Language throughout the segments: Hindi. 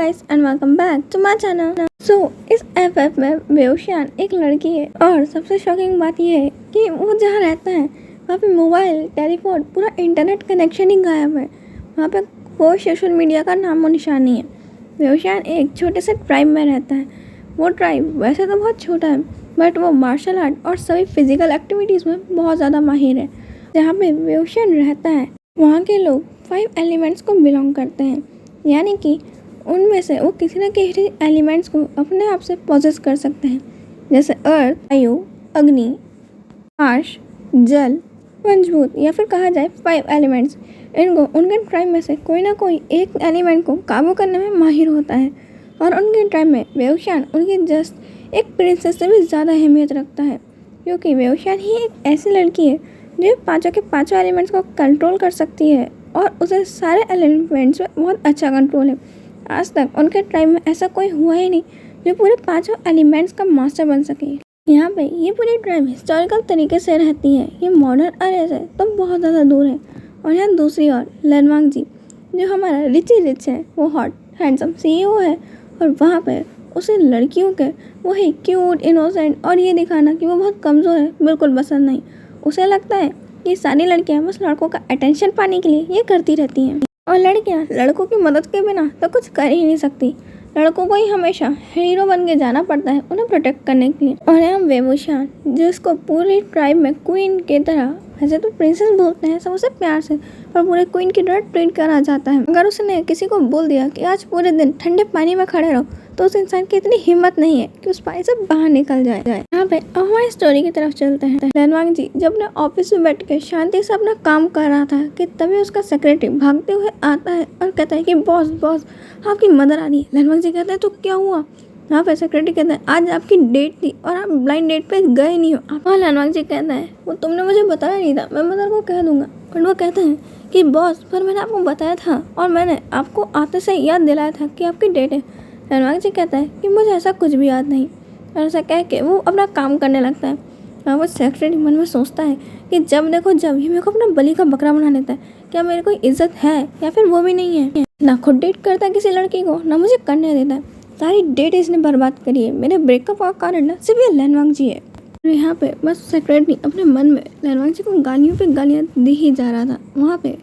guys and welcome back to my channel. So इस FF में बेओशियान एक लड़की है और सबसे शॉकिंग बात ये है कि वो जहाँ रहता है वहाँ पे मोबाइल, टेलीफोन, पूरा इंटरनेट कनेक्शन ही गायब है। वहाँ पे कोई सोशल मीडिया का नामो निशान नहीं है। बेओशियान एक छोटे से ट्राइब में रहता है। वो ट्राइब वैसे तो बहुत छोटा है बट वो मार्शल आर्ट और सभी फिजिकल एक्टिविटीज़ में बहुत ज़्यादा माहिर है। जहाँ पे बेओशियान रहता है वहाँ के लोग 5 एलिमेंट्स को बिलोंग करते हैं, यानी कि उनमें से वो किसी न किसी एलिमेंट्स को अपने आप से पॉजेस कर सकते हैं, जैसे अर्थ, वायु, अग्नि, आकाश, जल, पंचभूत या फिर कहा जाए 5 एलिमेंट्स। इनको उनके ट्राइब में से कोई ना कोई एक एलिमेंट को काबू करने में माहिर होता है और उनके ट्राइब में बेओशियान उनकी जस्ट एक प्रिंसेस से भी ज़्यादा अहमियत रखता है, क्योंकि बेओशियान ही एक ऐसी लड़की है जो पाँचों के पाँचों एलिमेंट्स को कंट्रोल कर सकती है और उसे सारे एलिमेंट्स में बहुत अच्छा कंट्रोल है। आज तक उनके ट्राइब में ऐसा कोई हुआ ही नहीं जो पूरे पाँचों एलिमेंट्स का मास्टर बन सके। यहाँ पे ये पूरी ट्राइब हिस्टोरिकल तरीके से रहती है। ये मॉडर्न अरे से तो बहुत ज़्यादा दूर है। और यहाँ दूसरी ओर लनवांगजी जो हमारा रिच है, वो हॉट हैंडसम CEO है और वहाँ पे उसे लड़कियों के वही क्यूट, इनोसेंट और ये दिखाना कि वो बहुत कमज़ोर है बिल्कुल पसंद नहीं। उसे लगता है कि सारी लड़कियां बस लड़कों का अटेंशन पाने के लिए ये करती रहती हैं और लड़कियां लड़कों की मदद के बिना तो कुछ कर ही नहीं सकती। लड़कों को ही हमेशा हीरो बन के जाना पड़ता है उन्हें प्रोटेक्ट करने के लिए। और यहाँ बेओशियान जिसको पूरी ट्राइब में क्वीन की तरह, वैसे तो प्रिंसेस बोलते हैं सब उसे प्यार से, पर पूरे क्वीन की तरह ट्रीट करा जाता है। अगर उसने किसी को बोल दिया कि आज पूरे दिन ठंडे पानी में खड़े रहो तो उस इंसान की इतनी हिम्मत नहीं है कि उस पानी से बाहर निकल जाए। यहाँ पे अब हमारी स्टोरी की तरफ चलते हैं। लनवांगजी जब अपने ऑफिस में बैठ के शांति से अपना काम कर रहा था कि तभी उसका सेक्रेटरी भागते हुए आता है और कहता है कि बॉस आपकी मदर आ रही है। लनवांगजी कहता है तो क्या हुआ? यहाँ पे सेक्रेटरी कहता है आज आपकी डेट थी और आप ब्लाइंड डेट पे गए नहीं हो। और लनवांगजी कहता है वो तुमने मुझे बताया नहीं था, मैं मदर को कह दूंगा। और वो कहते हैं कि बॉस पर मैंने आपको बताया था और मैंने आपको आते से याद दिलाया था कि आपकी डेट है। लनवांगजी कहता है कि मुझे ऐसा कुछ भी याद नहीं। और ऐसा कह के वो अपना काम करने लगता है। और वो सेक्रेटरी मन में सोचता है कि जब देखो जब ही मेरे को अपना बलि का बकरा बना लेता है, क्या मेरे को इज्जत है या फिर वो भी नहीं है। ना खुद डेट करता है किसी लड़की को, ना मुझे करने देता है। सारी डेट इसने बर्बाद करी है। मेरे ब्रेकअप का कारण ना सिर्फ ये लनवांगजी है। और यहाँ पे बस सेक्रेटरी अपने मन में लनवांगजी को गालियों पे गालियाँ दी ही जा रहा था। वहाँ पे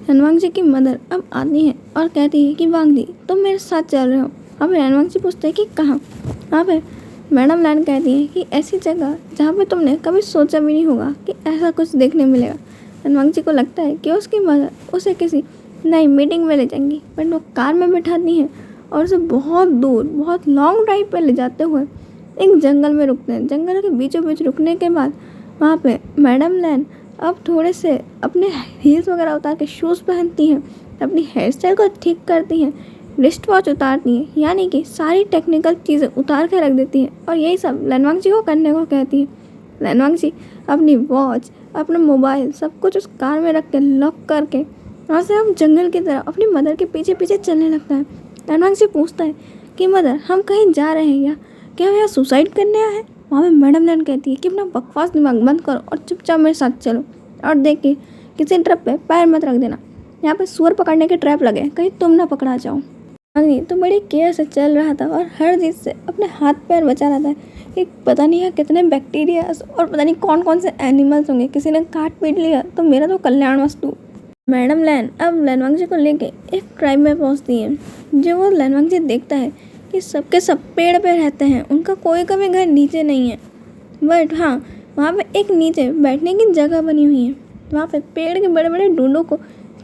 लनवांगजी की मदर अब आती है और कहती है कि वांगजी तुम मेरे साथ चल रहे हो। अब लनवांगजी पूछते हैं कि कहाँ? वहाँ पे मैडम लैन कहती है कि ऐसी जगह जहाँ पे तुमने कभी सोचा भी नहीं होगा कि ऐसा कुछ देखने मिलेगा। लनवांगजी को लगता है कि उसकी मदर उसे किसी नई मीटिंग में ले जाएंगी, बट वो कार में बैठाती हैं और उसे बहुत दूर, बहुत लॉन्ग ड्राइव पर ले जाते हुए एक जंगल में रुकते हैं। जंगल के बीचों बीच रुकने के बाद वहाँ पे मैडम लैन अब थोड़े से अपने हील्स वगैरह उतार के शूज़ पहनती हैं, अपनी हेयर स्टाइल को ठीक करती हैं, रिस्ट वॉच उतारती हैं, यानी कि सारी टेक्निकल चीज़ें उतार के रख देती हैं और यही सब लनवांगजी को करने को कहती हैं। लनवांगजी अपनी वॉच, अपना मोबाइल सब कुछ उस कार में रख के लॉक करके वहाँ से हम जंगल की तरफ अपनी मदर के पीछे पीछे चलने लगता है। लनवांगजी पूछता है कि मदर हम कहीं जा रहे हैं क्या यहाँ सुसाइड करने आए हैं? वहाँ पे मैडम लैन कहती है कि अपना बकवास दिमाग बंद करो और चुपचाप मेरे साथ चलो और देख के किसी ट्रैप पे पैर मत रख देना। यहाँ पे सुअर पकड़ने के ट्रैप लगे, कहीं तुम ना पकड़ा जाओ। तो बड़ी केयर से चल रहा था और हर चीज़ से अपने हाथ पैर बचा रहा था कि पता नहीं यहाँ कितने बैक्टीरियाज और पता नहीं कौन कौन से एनिमल्स होंगे, किसी ने काट पीट लिया तो मेरा तो कल्याण वस्तु। मैडम लैन अब लनवांगजी को लेके एक ट्राइब में पहुँचती है। जो वो लनवांगजी देखता है कि सबके सब पेड़ पे रहते हैं, उनका कोई का भी घर नीचे नहीं है, बट हाँ वहाँ पे एक नीचे बैठने की जगह बनी हुई है। वहाँ पे पेड़ के बड़े बड़े डंडों को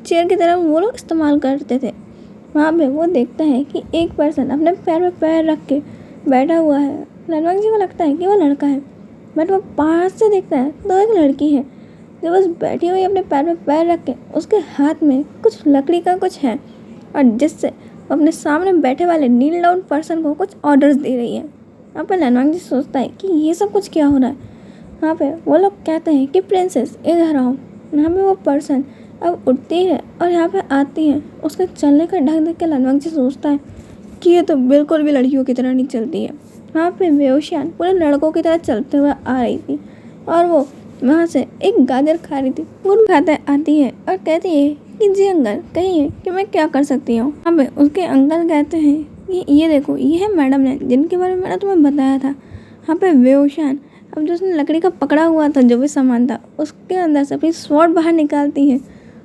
चेयर की तरह वो लोग इस्तेमाल करते थे। वहाँ पे वो देखता है कि एक पर्सन अपने पैर में पैर रख के बैठा हुआ है। लनवांगजी को लगता है कि वो लड़का है, बट वो पास से देखता है तो एक लड़की है जो बस बैठी हुई अपने पैर में पैर रख के उसके हाथ में कुछ लकड़ी का कुछ है और जिससे वो अपने सामने बैठे वाले नील डाउन पर्सन को कुछ ऑर्डर्स दे रही है। वहाँ पे लनवांगजी सोचता है कि ये सब कुछ क्या हो रहा है। वहाँ पे वो लोग कहते हैं कि प्रिंसेस इधर आओ। यहाँ पे वो पर्सन अब उठती है और यहाँ पे आती है। उसके चलने का ढंग देख के लनवांगजी सोचता है कि ये तो बिल्कुल भी लड़कियों की तरह नहीं चलती है। वहाँ पे बेओशियान पूरे लड़कों की तरह चलते हुए आ रही थी और वो वहाँ से एक गाजर खा रही थी। पूर्व खाते आती है और कहती है कि जी अंकल कहिए कि मैं क्या कर सकती हूँ। वहाँ पे उसके अंकल कहते हैं ये देखो, ये है मैडम ने जिनके बारे में मैंने तुम्हें बताया था। यहाँ पे वेओशान अब जो उसने लकड़ी का पकड़ा हुआ था, जो भी सामान था, उसके अंदर से अपनी स्वॉर्ड बाहर निकालती है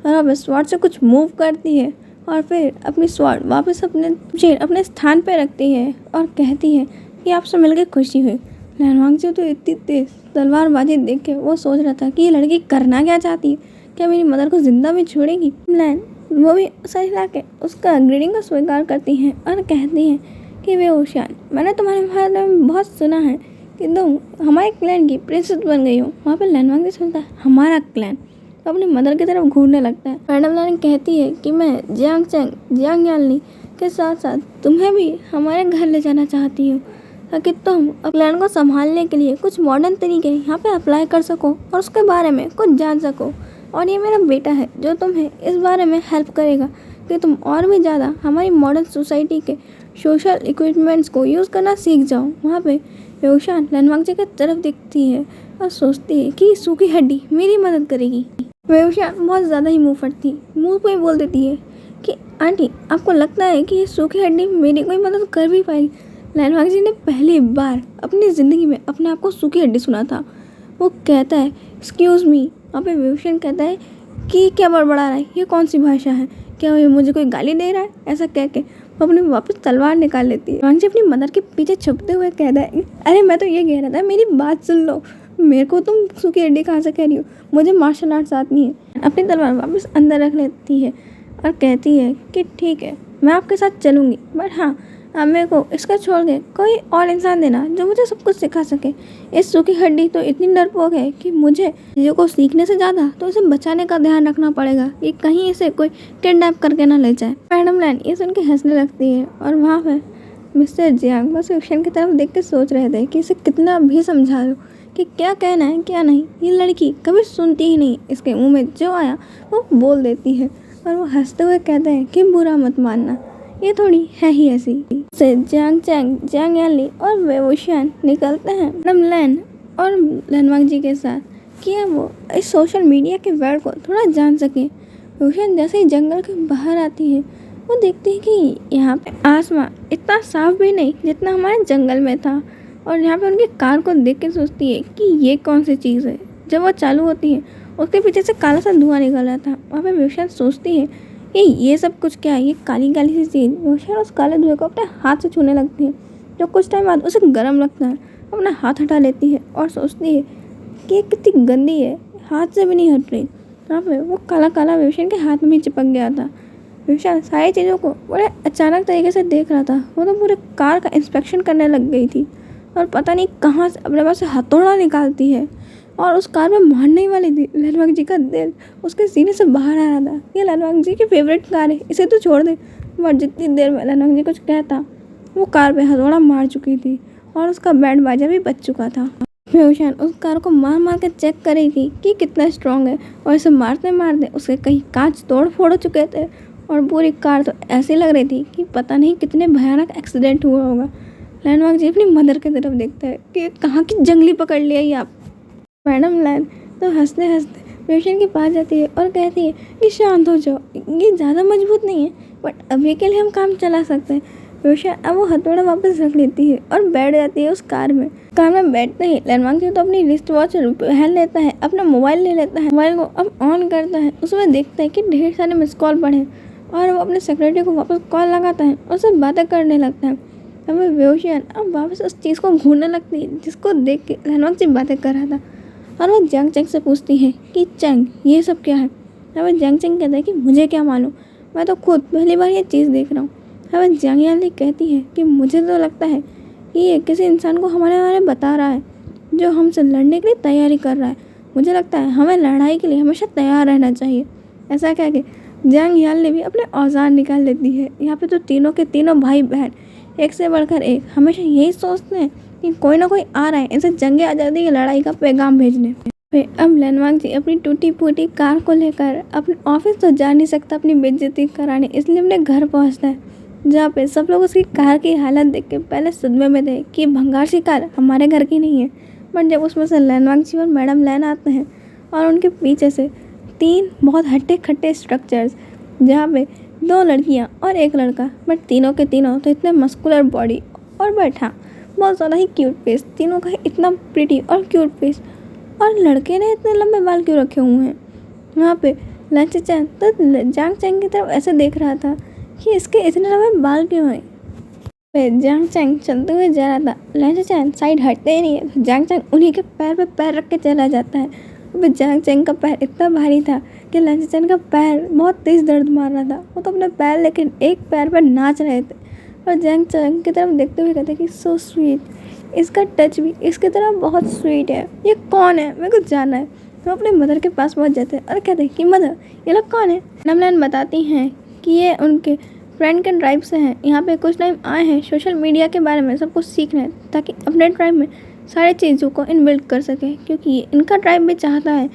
और अब स्वॉर्ड से कुछ मूव करती है और फिर अपनी स्वॉर्ड वापस अपने स्थान पे रखती है और कहती है कि आपसे मिलकर खुशी हुई। लैनवांगजी तो इतनी तेज तलवारबाजी देख के वो सोच रहा था कि ये लड़की करना क्या चाहती है, क्या मेरी मदर को जिंदा भी छोड़ेगी। लैन वो भी सर हिला के उसका ग्रीडिंग को स्वीकार करती हैं और कहती हैं कि वेओशान, मैंने तुम्हारे बारे में बहुत सुना है कि तुम हमारे क्लैन की प्रिंसेस बन गई हो। वहाँ पे लैनवांगजी सुनता है हमारा क्लैन, तो अपनी मदर की तरफ घूरने लगता है। मैडम लैन कहती है कि मैं जियांग यालनी के साथ साथ तुम्हें भी हमारे घर ले जाना चाहती हूँ ताकि तुम क्लैन को संभालने के लिए कुछ मॉडर्न तरीके यहाँ पे अप्लाई कर सको और उसके बारे में कुछ जान सको। और ये मेरा बेटा है जो तुम्हें इस बारे में हेल्प करेगा कि तुम और भी ज़्यादा हमारी मॉडर्न सोसाइटी के सोशल इक्विपमेंट्स को यूज़ करना सीख जाओ। वहाँ पे वेओशान लैनवांगजी की तरफ देखती है और सोचती है कि सूखी हड्डी मेरी मदद करेगी। वेओशान बहुत ज़्यादा ही मुँह पे बोल देती है कि आंटी, आपको लगता है कि ये सूखी हड्डी मेरी कोई मदद कर भी पाएगी? लैनवांगजी ने पहली बार अपनी ज़िंदगी में अपने आप को सूखी हड्डी सुना था। वो कहता है एक्सक्यूज़ मी। वहाँ पे वेओशान कहता है कि क्या बड़बड़ा रहा है, ये कौन सी भाषा है, क्या ये मुझे कोई गाली दे रहा है? ऐसा कह के वो अपनी वापस तलवार निकाल लेती है। लैनवांगजी अपनी मदर के पीछे छुपते हुए कहता है, अरे मैं तो ये कह रहा था, मेरी बात सुन लो, मेरे को तुम सूखी हड्डी कहाँ से कह रही हो, मुझे मार्शल आर्ट्स आती है। अपनी तलवार वापस अंदर रख लेती है और कहती है कि ठीक है, मैं आपके साथ चलूँगी, बट हाँ, अब मेरे को इसका छोड़ के कोई और इंसान देना जो मुझे सब कुछ सिखा सके। इस सूखी हड्डी तो इतनी डरपोक है कि मुझे चीज़ों को सीखने से ज़्यादा तो इसे बचाने का ध्यान रखना पड़ेगा कि कहीं इसे कोई किडनैप करके ना ले जाए। मैडम लैन ये सुन के हंसने लगती है और वहाँ पर मिस्टर जियांग बस वेओशान की तरफ देख के सोच रहे थे कि इसे कितना भी समझा लो कि क्या कहना है क्या नहीं। ये लड़की कभी सुनती ही नहीं, इसके मुँह में जो आया वो बोल देती है और वो हंसते हुए कहते हैं कि बुरा मत मानना, ये थोड़ी है ही ऐसी। से जियांग याली और वेओशान निकलते हैं मैडम लैन और लैनवांगजी के साथ कि वो इस सोशल मीडिया के वर्ल्ड को थोड़ा जान सके। वेओशान जैसे ही जंगल के बाहर आती है, वो देखती है कि यहाँ पे आसमां इतना साफ भी नहीं जितना हमारे जंगल में था, और यहाँ पे उनकी कार को देख के सोचती है कि ये कौन सी चीज़ है। जब वो चालू होती है, उसके पीछे से काला सा धुआं निकल रहा था। वहाँ पे वेओशान सोचती है कि ये सब कुछ क्या है, ये काली काली सी चीज़। वेओशान उस काले धुएं को अपने हाथ से छूने लगती है, जो कुछ टाइम बाद उसे गर्म लगता है। अपना हाथ हटा लेती है और सोचती है कि ये कितनी गंदी है, हाथ से भी नहीं हट रही। वहाँ पे वो काला काला वेओशान के हाथ में चिपक गया था। वेओशान सारी चीज़ों को बड़े अचानक तरीके से देख रहा था। वो तो पूरे कार का इंस्पेक्शन करने लग गई थी और पता नहीं कहाँ से अपने पास से हथौड़ा निकालती है और उस कार में मारने ही वाली थी। लैनवांगजी का दिल उसके सीने से बाहर आ रहा था। ये लैनवांगजी की फेवरेट कार है, इसे तो छोड़ दे। बट जितनी देर में लैनवांगजी कुछ कहता, वो कार पे हथौड़ा मार चुकी थी और उसका बैंड बाजा भी बच चुका था। वेओशान उस कार को मार मार के चेक कर रही थी कि कितना स्ट्रॉन्ग है, और इसे मारते मारते उसके कई कांच तोड़ फोड़ चुके थे और पूरी कार तो ऐसी लग रही थी कि पता नहीं कितने भयानक एक्सीडेंट हुआ होगा। लैनवांगजी अपनी मदर की तरफ देखता है कि कहाँ की जंगली पकड़ लिया ये आप। मैडम लैन तो हंसते हंसते वेओशान के पास जाती है और कहती है कि शांत हो जाओ, ये ज़्यादा मजबूत नहीं है, बट अभी के लिए हम काम चला सकते हैं। वेओशान अब वो हथौड़ा वापस रख लेती है और बैठ जाती है उस कार में। कार में बैठते ही लैनवांगजी तो अपनी रिस्ट वॉच पहन लेता है, अपना मोबाइल ले लेता है, मोबाइल को अब ऑन करता है। उसमें देखता है कि ढेर सारे मिस कॉल पड़े और वो अपने सेक्रेटरी को वापस कॉल लगाता है और उससे बातें करने लगता है। अब वेओशान अब वापस उस चीज़ को घूरने लगती है जिसको देख के लैनवांगजी बातें कर रहा था, और वो जियांग चैंग से पूछती है कि चैंग ये सब क्या है। अब जियांग चैंग कहता है कि मुझे क्या मालूम, मैं तो खुद पहली बार ये चीज़ देख रहा हूँ। अब जियांग याली कहती है कि मुझे तो लगता है कि ये किसी इंसान को हमारे बारे में बता रहा है जो हमसे लड़ने के लिए तैयारी कर रहा है। मुझे लगता है हमें लड़ाई के लिए हमेशा तैयार रहना चाहिए। ऐसा कह के जियांग याली भी अपने औजार निकाल लेती है। यहाँ पे तो तीनों के तीनों भाई बहन एक से बढ़कर एक हमेशा यही सोचते हैं कि कोई ना कोई आ रहा है इनसे जंगे आज़ादी की लड़ाई का पैगाम भेजने। फिर अब लैनवांगजी अपनी टूटी फूटी कार को लेकर अपने ऑफिस तो जा नहीं सकता अपनी बेइज्जती कराने, इसलिए अपने घर पहुंचता है, जहाँ पे सब लोग उसकी कार की हालत देख के पहले सदमे में थे कि भंगार सी कार हमारे घर की नहीं है। बट जब उसमें से लैनवांगजी और मैडम लैन आते हैं और उनके पीछे से तीन बहुत हट्टे खट्टे स्ट्रक्चर्स, जहाँ पे 2 लड़कियां और 1 लड़का, बट तीनों के तीनों तो इतने मस्कुलर बॉडी और बैठा बहुत ज़्यादा ही क्यूट फेस, तीनों का ही इतना प्रिटी और क्यूट फेस। और लड़के ने इतने लंबे बाल क्यों रखे हुए हैं? वहाँ पे लैंस चैन तो जांग चैंग की तरफ ऐसे देख रहा था कि इसके इतने लंबे बाल क्यों हैं। फिर जांग चैंग चलते हुए जा रहा था, लैंस चैन साइड हटते ही नहीं है, तो जांग चैंग उन्हीं के पैर पे पैर रख के चला जाता है। फिर जांग चैंग का पैर इतना भारी था कि लैंस चैन का पैर बहुत तेज़ दर्द मार रहा था। वो तो अपने पैर लेकिन एक पैर पर नाच रहे थे और जांग चैंग की तरफ देखते हुए कहते कि सो स्वीट, इसका टच भी इसकी तरह बहुत स्वीट है। ये कौन है, मेरे को जानना है। तो अपने मदर के पास पहुंच जाते हैं और कहते हैं कि मदर ये लोग कौन है। नमलैन बताती हैं कि ये उनके फ्रेंड के ट्राइब से हैं, यहाँ पे कुछ टाइम आए हैं सोशल मीडिया के बारे में सब कुछ सीखना है ताकि अपने ट्राइब में सारी चीज़ों को इनबिल्ड कर सके, क्योंकि ये इनका ट्राइब भी चाहता है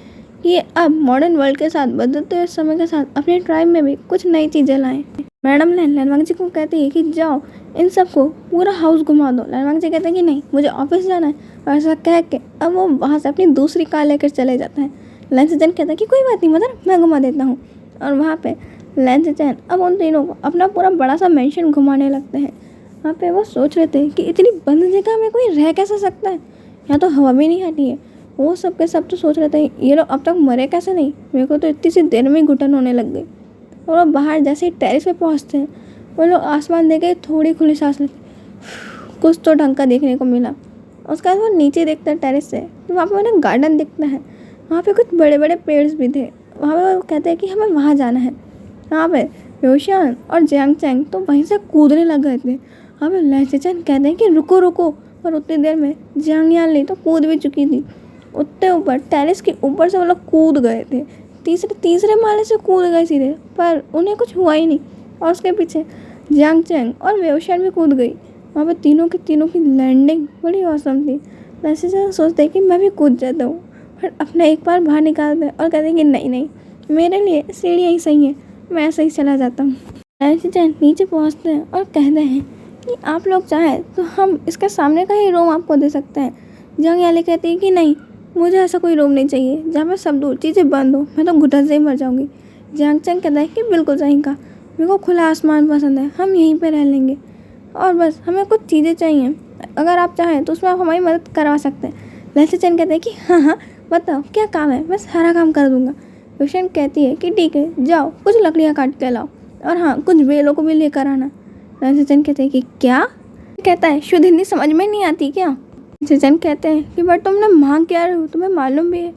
कि ये अब मॉडर्न वर्ल्ड के साथ बदलते हुए समय के साथ अपने ट्राइब में भी कुछ नई चीज़ें लाएं। मैडम लैनवांग जी को कहती है कि जाओ इन सबको पूरा हाउस घुमा दो। लैनवांग जी कहते हैं कि नहीं, मुझे ऑफिस जाना है। और ऐसा कह के अब वो वहाँ से अपनी दूसरी कार लेकर चले जाते हैं। लैंस चैन कहता है कि कोई बात नहीं मदर, मैं घुमा देता हूँ। और वहाँ पे लैंस चैन अब उन तीनों को अपना पूरा बड़ा सा मेंशन घुमाने लगते हैं। वहाँ पे वो सोच रहे थे कि इतनी बंद जगह में कोई रह कैसे सकता है, यहाँ तो हवा भी नहीं आती है। वो सब के सब तो सोच रहे थे ये लोग अब तक मरे कैसे नहीं, मेरे को तो इतनी सी देर में ही घुटन होने लग गई। और वो बाहर जैसे ही टेरिस पे पहुँचते हैं, वो लोग आसमान देख के थोड़ी खुली सांस लेते, कुछ तो ढंग का देखने को मिला। उसके बाद वो नीचे देखते हैं टेरिस से, तो वहाँ पे उन्हें गार्डन दिखता है। वहाँ पे कुछ बड़े बड़े पेड़ भी थे। वहाँ पे वो कहते हैं कि हमें वहाँ जाना है। वहाँ पे रोशन और जियांग चैंग तो वहीं से कूदने लग गए थे। वहाँ पे लैंस चैन कहते हैं कि रुको रुको, और उतनी देर में जियांग याली तो कूद भी चुकी थी। उतने ऊपर टेरिस के ऊपर से वो लोग कूद गए थे, तीसरे माले से कूद गए सीधे, पर उन्हें कुछ हुआ ही नहीं। और उसके पीछे जियांग चैंग और वेओशन भी कूद गई। वहाँ पे तीनों की लैंडिंग बड़ी औसम थी। वैसे से सोचते कि मैं भी कूद जाता हूँ, पर अपना एक बार बाहर निकालते और कहते हैं कि नहीं, मेरे लिए सीढ़ियाँ ही सही है, मैं ऐसे ही चला जाता हूँ। ऐसे चैन नीचे पहुँचते हैं और कहते हैं कि आप लोग चाहें तो हम इसके सामने का ही रूम आपको दे सकते हैं। जियांग याली कहती है कि नहीं, मुझे ऐसा कोई रूम नहीं चाहिए जहाँ पे सब दूर चीज़ें बंद हो, मैं तो घुटन से ही मर जाऊँगी। जियांग चैंग कहता है कि बिल्कुल सही कहा, मेरे को खुला आसमान पसंद है, हम यहीं पे रह लेंगे और बस हमें कुछ चीज़ें चाहिए, अगर आप चाहें तो उसमें आप हमारी मदद करवा सकते हैं। लैंस चैन कहते हैं कि हाँ बताओ क्या काम है, मैं सारा काम कर दूँगा। रोशन कहती है कि ठीक है, जाओ कुछ लकड़ियाँ काट के लाओ और हाँ कुछ बेलों को भी लेकर आना। लैंस चैन कहते हैं कि क्या, कहता है शुद्ध हिंदी समझ में नहीं आती क्या। चैन कहते हैं कि बट तुमने मांग क्या रहे हो, तुम्हें मालूम भी है।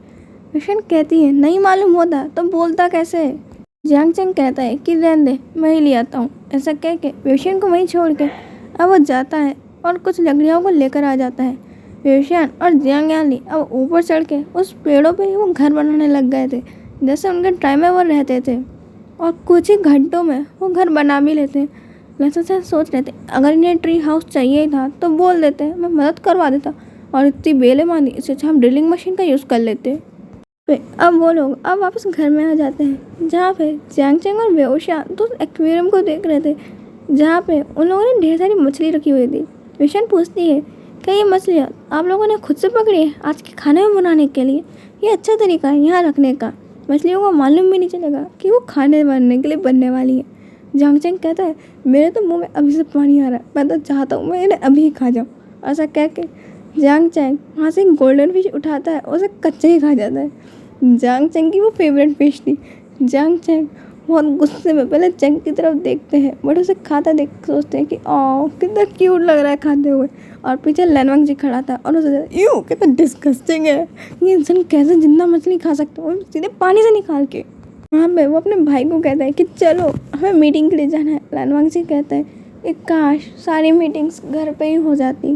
रोशन कहती है नहीं मालूम होता तो बोलता कैसे। जियांग चैंग कहता है कि रहने दे, मैं ही ले आता हूँ। ऐसा कह के रोशन को वहीं छोड़ के अब वो जाता है और कुछ लकड़ियों को लेकर आ जाता है। रोशन और जियांग याली अब ऊपर चढ़ के उस पेड़ों पे ही वो घर बनाने लग गए थे जैसे उनके टाइम में वो रहते थे, और कुछ ही घंटों में वो घर बना भी लेते। लैंस चैन सोच रहे थे अगर इन्हें ट्री हाउस चाहिए था तो बोल देते, मैं मदद करवा देता, और इतनी बेलें बांधी, इससे अच्छा हम ड्रिलिंग मशीन का यूज़ कर लेते। फिर अब वो लोग अब वापस घर में आ जाते हैं, जहाँ पे जियांग चैंग और वेओशा तो एक्वेरियम को देख रहे थे, जहाँ पे उन लोगों ने ढेर सारी मछली रखी हुई थी। रोशन पूछती है क्या ये मछलियाँ आप लोगों ने खुद से पकड़ी है आज के खाने में बनाने के लिए, ये अच्छा तरीका है यहाँ रखने का, मछलियों को मालूम भी नहीं चलेगा कि वो खाने बनने के लिए बनने वाली है। जियांग चैंग कहता है मेरे तो मुंह में अभी से पानी आ रहा है, मैं तो चाहता हूँ मैं इन्हें अभी खा जाऊँ। ऐसा कह के जियांग चैंग वहाँ से गोल्डन फिश उठाता है और उसे कच्चे ही खा जाता है। जियांग चैंग की वो फेवरेट फिश थी। जियांग चैंग बहुत गुस्से में पहले चैंग की तरफ देखते हैं, बट उसे खाता देख सोचते हैं कि कितना क्यूट लग रहा है खाते हुए। और पीछे लैनवांग जी खड़ा था और उसे यूँ कितना डिस्गस्टिंग है, ये इंसान कैसे जिंदा मछली खा सकते हो सीधे पानी से निकाल के। वहाँ पे वो अपने भाई को कहता है कि चलो हमें मीटिंग के लिए जाना है। लैनवांग जी कहता है कि काश सारी मीटिंग्स घर पे ही हो जाती।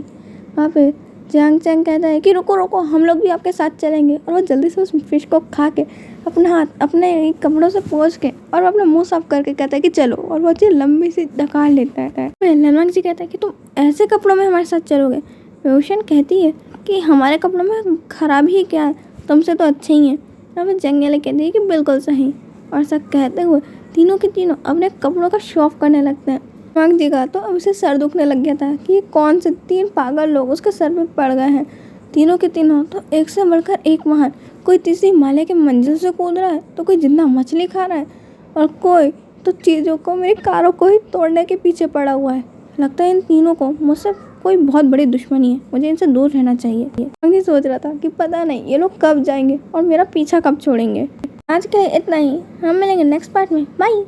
वहाँ पे जियांग चैंग कहता है कि रुको हम लोग भी आपके साथ चलेंगे, और वो जल्दी से उस फिश को खा के अपना हाथ अपने कपड़ों से पोंछ के और अपना मुंह साफ करके कहता है कि चलो, और वो अच्छी लंबी सी डकार लेता है। लैनवांग जी कहता है कि तुम ऐसे कपड़ों में हमारे साथ चलोगे। रोशन कहती है कि हमारे कपड़ों में खराब ही क्या है, तुमसे तो अच्छे ही हैं। और फिर जियांग याली कहती है कि बिल्कुल सही, और ऐसा कहते हुए तीनों के तीनों अपने कपड़ों का शो ऑफ करने लगते हैं। लैनवांग जी का तो अब उसे सर दुखने लग गया था कि कौन से 3 पागल लोग उसके सर पे पड़ गए हैं। तीनों के तीनों तो एक से बढ़कर एक महान, कोई तीसरी माले के मंजिल से कूद रहा है, तो कोई जिंदा मछली खा रहा है, और कोई तो चीज़ों को, मेरी कारों को ही तोड़ने के पीछे पड़ा हुआ है। लगता है इन तीनों को मुझसे कोई बहुत बड़ी दुश्मनी है, मुझे इनसे दूर रहना चाहिए। मैं सोच रहा था कि पता नहीं ये लोग कब जाएंगे और मेरा पीछा कब छोड़ेंगे। आज के लिए इतना ही, हम मिलेंगे नेक्स्ट पार्ट में। बाय।